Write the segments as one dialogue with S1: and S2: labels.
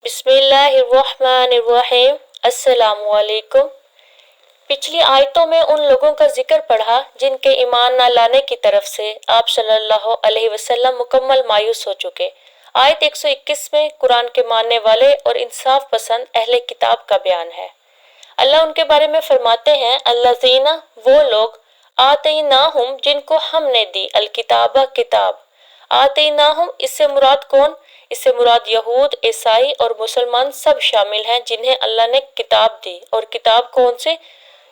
S1: बिस्मिल्लाहिर्रहमानिर्रहीम। अस्सलामुअलैकुम। पिछली आयतों में उन लोगों का जिक्र पढ़ा जिनके ईमान न लाने की तरफ से आप सल्लल्लाहु अलैहि वसल्लम मुकम्मल मायूस हो चुके। आयत 121 में कुरान के मानने वाले और इंसाफ पसंद अहले किताब का बयान है। अल्लाह उनके बारे में फरमाते हैं, अल्लाज़ीना, वो लोग, आतैनाहुम, जिनको हमने दी, अल किताबा, किताब। आतैनाहुम, इससे मुराद कौन? इससे मुराद यहूद, ईसाई और मुसलमान सब शामिल हैं जिन्हें अल्लाह ने किताब दी। और किताब कौन से?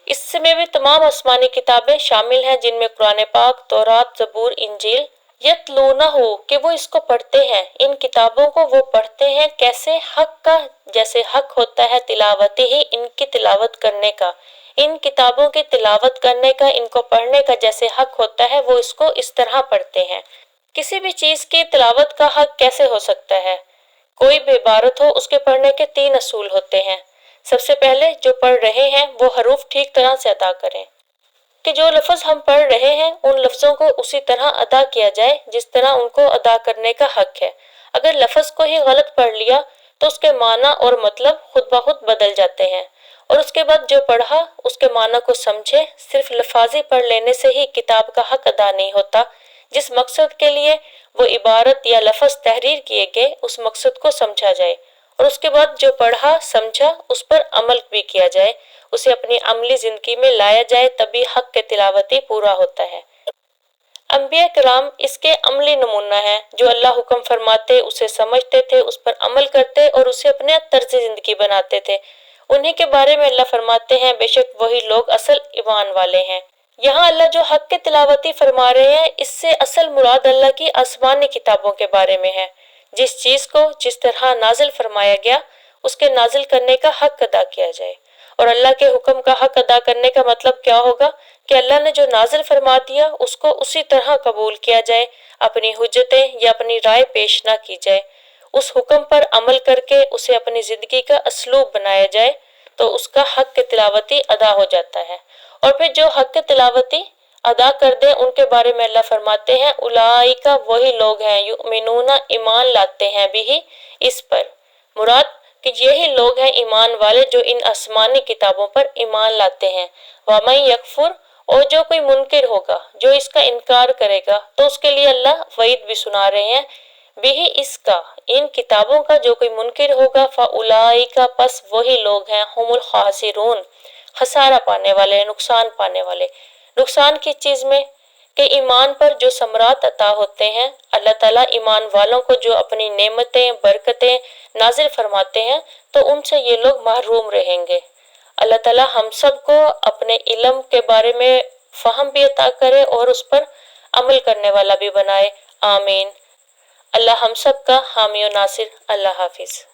S1: इसमें भी तमाम आसमानी किताबें शामिल हैं जिनमें कुरान पाक, तौरात, जबूर, इंजील। यतलूनहु, कि वो इसको पढ़ते हैं, इन किताबों को वो पढ़ते हैं। कैसे? हक का, जैसे हक होता है तिलावती ही, इनकी तिलावत करने का। इन किताबों की तिलावत करने का, इनको पढ़ने का जैसे हक होता है, वो इसको इस तरह पढ़ते हैं। किसी भी चीज की तिलावत का हक कैसे हो सकता है? कोई भी इबारत हो, उसके पढ़ने के 3 असूल होते हैं। सबसे पहले, जो पढ़ रहे हैं वो हरूफ ठीक तरह से अदा करें, कि जो लफ्ज हम पढ़ रहे हैं उन लफ्जों को उसी तरह अदा किया जाए जिस तरह उनको अदा करने का हक है। अगर लफ्ज को ही गलत पढ़ लिया तो उसके माना और मतलब खुद ब खुद बदल जाते हैं। और उसके बाद जो पढ़ा उसके माना को समझे। सिर्फ लफाजी पढ़ लेने से ही किताब का हक अदा नहीं होता। जिस मकसद के लिए वो इबारत या लफ्ज तहरीर किए गए, उस मकसद को समझा जाए और उसके बाद जो पढ़ा समझा उस पर अमल भी किया जाए, उसे अपनी अमली जिंदगी में लाया जाए, तभी हक के तिलावती पूरा होता है। अंबिया किराम इसके अमली नमूना है। जो अल्लाह हुक्म फरमाते उसे समझते थे, उस पर अमल करते और उसे अपने तर्ज जिंदगी बनाते थे। उन्हीं के बारे में अल्लाह फरमाते हैं, बेशक वही लोग असल ईमान वाले हैं। यहाँ अल्लाह जो हक के तिलावती फरमा रहे हैं, इससे असल मुराद अल्लाह की आसमानी किताबों के बारे में है। जिस चीज को जिस तरह नाजिल फरमाया गया उसके नाजिल करने का हक अदा किया जाए। और अल्लाह के हुक्म का हक अदा करने का मतलब क्या होगा? कि अल्लाह ने जो नाजिल फरमा दिया उसको उसी तरह कबूल किया जाए, अपनी हुज्जतें या अपनी राय पेश ना की जाए। उस हुक्म पर अमल करके उसे अपनी जिंदगी का असलूब बनाया जाए तो उसका हक के तिलावती अदा हो जाता है। और फिर जो हक के तिलावती अदा कर दे उनके बारे में अल्लाह फरमाते हैं, उलाइका, वही लोग हैं, युमिनूना, ईमान लाते हैं, भी इस पर। मुराद कि यही लोग हैं ईमान वाले जो इन आसमानी किताबों पर ईमान लाते हैं। वमन यकफुर, और जो कोई मुनकिर होगा, जो इसका इनकार करेगा, तो उसके लिए अल्लाह वईद भी सुना रहे हैं, भी इसका, इन किताबों का जो कोई मुनकिर होगा, फउलाइका, पस वही लोग हैं, हुमुल खासिरून, खसारा पाने वाले, नुकसान पाने वाले। नुकसान किस चीज में? कि ईमान पर जो समरात अता होते हैं, अल्लाह ताला ईमान वालों को जो अपनी नेमतें, बरकतें नाजिल फरमाते हैं, तो उनसे ये लोग महरूम रहेंगे। अल्लाह ताला हम सब को अपने इल्म के बारे में फहम भी अता करे और उस पर अमल करने वाला भी बनाए। आमीन। अल्लाह हम सब का हामी और नासिर। अल्लाह हाफिज।